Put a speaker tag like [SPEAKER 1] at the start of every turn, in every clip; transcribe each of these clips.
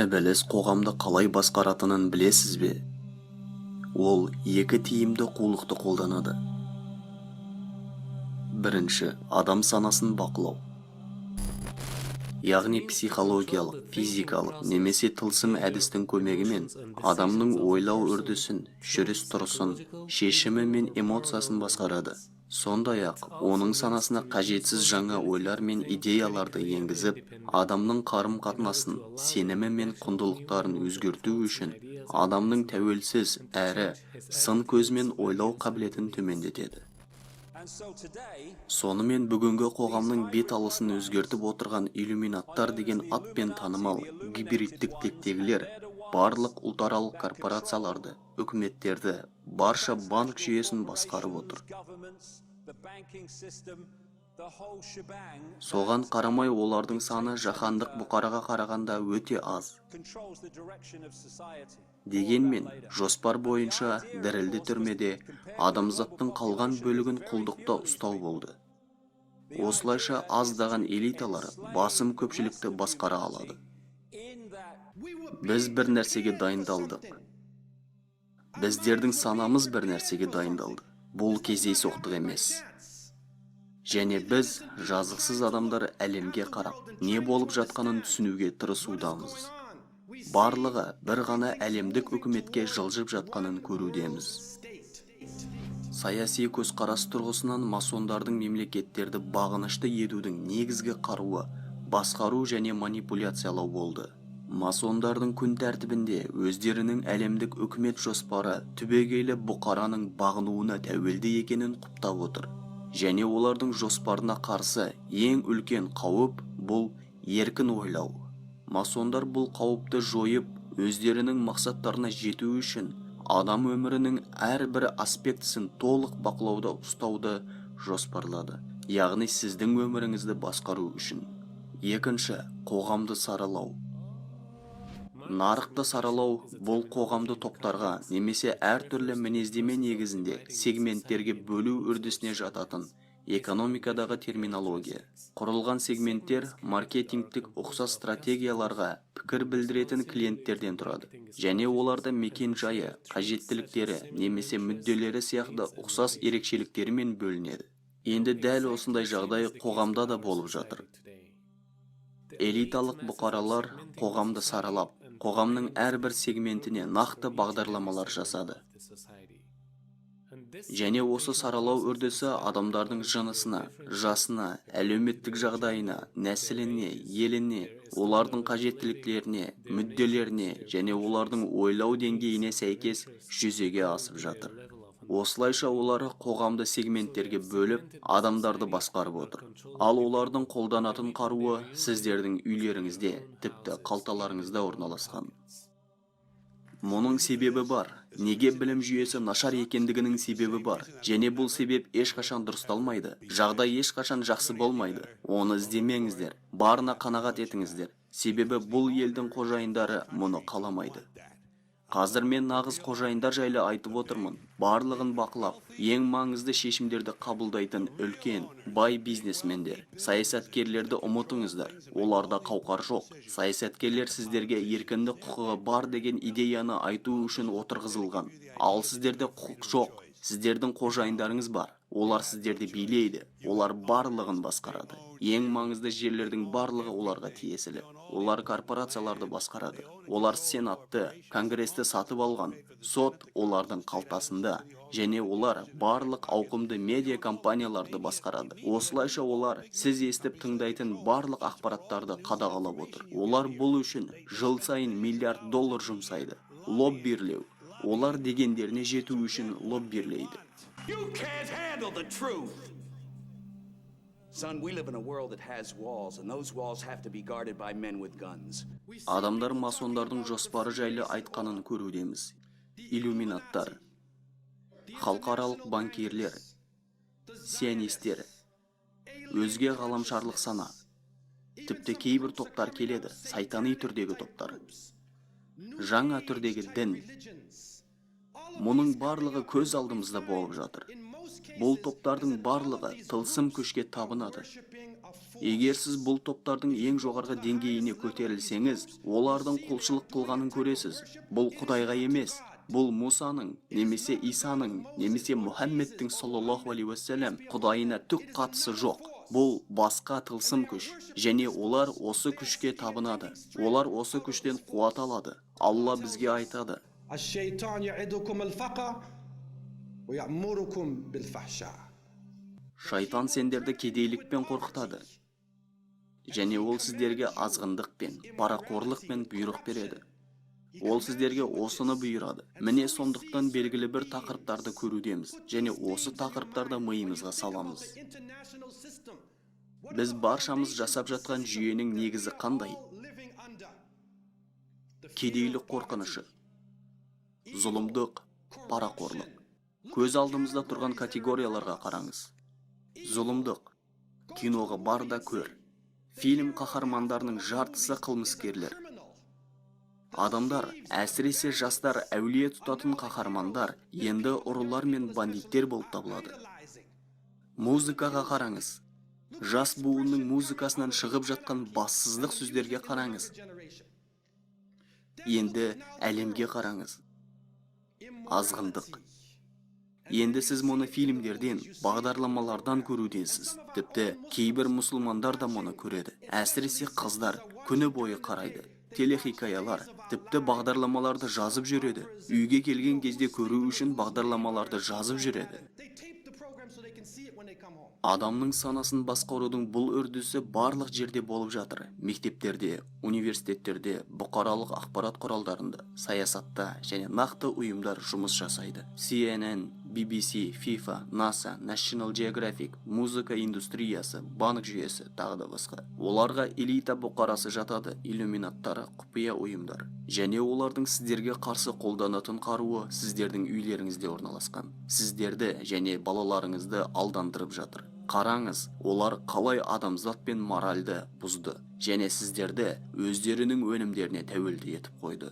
[SPEAKER 1] Ібіліс қоғамды қалай басқаратынын білесіз бе? Ол екі тиімді қулықты қолданады. Бірінші, адам санасын бақылау. Яғни психологиялық, физикалық немесе тылсым әдістің көмегімен адамның ойлау үрдісін, жүріс-тұрысын, шешімі мен эмоциясын басқарады. Сондай-ақ, оның санасына қажетсіз жаңа ойлар мен идеяларды енгізіп, адамның қарым-қатынасын, сенімі мен құндылықтарын өзгерту үшін адамның тәуелсіз әрі сын көзімен ойлау қабілетін төмендетеді. Сонымен бүгінгі қоғамның бет алысын өзгертіп отырған иллюминаттар деген атпен танымал гибридтік тектегілер барлық ұлтаралық корпорацияларды, үкіметтерді, барша банк жүйесін басқарып отыр. Соған қарамай олардың саны жаһандық бұқараға қарағанда өте аз. Дегенмен, жоспар бойынша дірілді түрмеде адамзаттың қалған бөлігін құлдықта ұстау болды. Осылайша аздаған элиталар басым көпшілікті басқара алады. Біз бір нәрсеге дайындалдық. Біздердің санамыз бір нәрсеге дайындалды. Бұл кездейсоқтық емес. Және біз жазықсыз адамдар әлемге қарап, не болып жатқанын түсінуге тырысудамыз. Барлығы бір ғана әлемдік үкіметке жылжып жатқанын көрудеміз. Саяси көзқарас тұрғысынан масондардың мемлекеттерді бағынышты етудің негізгі қаруы басқару және манипуляциялау болды. Масондардың күн тәртібінде өздерінің әлемдік үкімет жоспары түбегейлі бұқараның бағынуына тәуелді екенін құптап отыр. Және олардың жоспарына қарсы ең үлкен қауіп бұл еркін ойлау. Масондар бұл қауіпті жойып, өздерінің мақсаттарына жету үшін адам өмірінің әрбір аспектісін толық бақылауда ұстауды жоспарлады. Яғни сіздің өміріңізді басқару үшін. Екінші, қоғамды саралау. Нарықты саралау бұл қоғамды топтарға немесе әртүрлі мінездеме негізінде сегменттерге бөлу үрдісіне жататын экономикадағы терминология. Құрылған сегменттер маркетингтік ұқсас стратегияларға пікір білдіретін клиенттерден тұрады. Және оларда мекен жайы, қажеттіліктері немесе мүдделері сияқты ұқсас ерекшеліктерімен бөлінеді. Енді дәл осындай жағдай қоғамда да болып жатыр. Элиталық бұқаралар қоғамды саралап, қоғамның әрбір сегментіне нақты бағдарламалар жасады. Және осы саралау үрдісі адамдардың жынысына, жасына, әлеуметтік жағдайына, нәсіліне, еліне, олардың қажеттіліктеріне, мүдделеріне және олардың ойлау деңгейіне сәйкес жүзеге асып жатыр. Осылайша олар қоғамды сегменттерге бөліп, адамдарды басқарып отыр. Ал олардың қолданатын қаруы сіздердің үйлеріңізде, тіпті қалталарыңызда орналасқан. Мұның себебі бар. Неге білім жүйесі нашар екендігінің себебі бар. Және бұл себеп ешқашан дұрысталмайды. Жағдай ешқашан жақсы болмайды. Оны іздемеңіздер. Барына қанағат етіңіздер. Себебі бұл елдің қожайындары мұны қаламайды. Қазір мен нағыз қожайындар жайлы айтып отырмын. Барлығын бақылап, ең маңызды шешімдерді қабылдайтын үлкен, бай бизнесмендер. Саясаткерлерді ұмытыңыздар. Оларда қауқар жоқ. Саясаткерлер сіздерге еркіндік құқығы бар деген идеяны айту үшін отырғызылған. Ал сіздерде құқық жоқ. Сіздердің қожайындарыңыз бар. Олар сіздерді билейді. Олар барлығын басқарады. Ең маңызды жерлердің барлығы оларға тиесілі. Олар корпорацияларды басқарады. Олар сенатты, конгресті сатып алған. Сот олардың қалтасында. Және олар барлық ауқымды медиа компанияларды басқарады. Осылайша олар сіз естіп тыңдайтын барлық ақпараттарды қадағалап отыр. Олар бұл үшін жыл сайын $миллиард жұмсайды. Лоббирлеу. Олар дегендеріне жету үшін лоббирлейді.
[SPEAKER 2] You can't handle the truth. Son, we live in a world that has walls, and those walls have to be guarded by men with guns.
[SPEAKER 1] Адамдар масондардың жоспары жайлы айтқанын көрудеміз. Иллюминаттар, халықаралық банкирлер, сионистер, өзге ғаламшарлық сана. Тіпті кейбір топтар келеді, сайтани түрдегі топтар. Жаңа түрдегі дін. Мұның барлығы көз алдымызда болып жатыр. Бұл топтардың барлығы тылсым күшке табынады. Егер сіз бұл топтардың ең жоғарғы деңгейіне көтерілсеңіз, олардың құлшылық қылғанын көресіз. Бұл Құдайға емес, бұл Мусаның, немесе Исаның, немесе Мұхаммедтің саллаллаху алейхи уассалам Құдайына түк қатысы жоқ. Бұл басқа тылсым күш, және олар осы күшке табынады. Олар осы күштен қуат алады. Алла бізге айтады:
[SPEAKER 3] الشيطان يعدكم الفقر ويأمركم بالفحشاء.
[SPEAKER 1] шайтан сендерді кедейлікпен қорқытады, және ол сіздерге азғындықпен, парақорлықпен бұйрық береді. Ол сіздерге осыны бұйырады. Міне сондықтан белгілі бір тақырыптарды көрудеміз, және осы тақырыптарды миымызға саламыз. Біз баршамыз жасап жатқан жүйенің негізі қандай? Кедейлік қорқынышы, зұлымдық, парақорлық. Көз алдымызда тұрған категорияларға қараңыз. Зұлымдық. Киноға бар да көр. Фильм қаһармандарының жартысы қылмыскерлер. Адамдар, әсіресе жастар әулие тұтатын қаһармандар, енді ұрылар мен бандиттер болып табылады. Музыкаға қараңыз. Жас буынның музыкасынан шығып жатқан бассыздық сөздерге қараңыз. Енді әлемге қараңыз. Азғындық. Енді сіз мұны фильмдерден, бағдарламалардан көрудесіз. Тіпті кейбір мұсылмандар да мұны көреді. Әсіресе қыздар күні бойы қарайды. Телехикаялар, тіпті бағдарламаларды жазып жүреді. Үйге келген кезде көру үшін бағдарламаларды жазып жүреді. Адамның санасын басқарудың бұл үрдісі барлық жерде болып жатыр. Мектептерде, университеттерде, бұқаралық ақпарат құралдарында, саясатта және нақты ұйымдар жұмыс жасайды. CNN, BBC, FIFA, NASA, National Geographic, музыка индустриясы, банк жүйесі, тағы да басқа. Оларға элита бұқарасы жатады, иллюминаттары, құпия ұйымдар. Және олардың сіздерге қарсы қолданатын қаруы сіздердің үйлеріңізде орналасқан. Сіздерді және балаларыңызды алдандырып жатыр. Қараңыз, олар қалай адамзат пен моральды бұзды, және сіздерді өздерінің өнімдеріне тәуелді етіп қойды.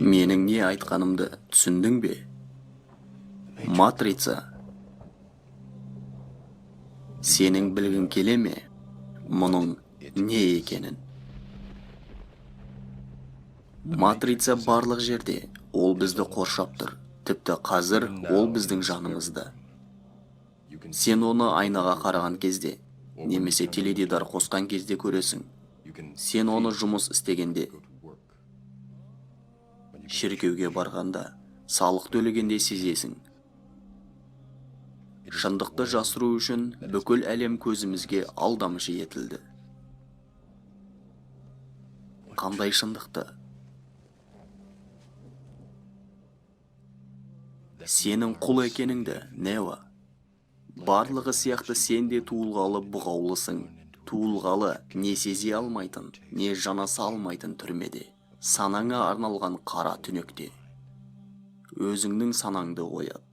[SPEAKER 1] Менің не айтқанымды түсіндің бе? Матрица. Сенің білгің келе ме? Мұның не екенін? Матрица барлық жерде, ол бізді қоршап тұр. Тіпті қазір ол біздің жанымызда. Сен оны айнаға қараған кезде, немесе теледидар қосқан кезде көресің. Сен оны жұмыс істегенде, шіркеуге барғанда, салық төлегенде сезесің. Шындықты жасыру үшін бүкіл әлем көзімізге алдамшы етілді. Қандай шындықты? Сенің құл екеніңді, Нева. Барлығы сияқты сен де туылғалы бұғаулысың. Туылғалы не сезе алмайтын, не жанаса алмайтын түрмеде. Санаңа арналған қара түнекте. Өзіңнің санаңды оят.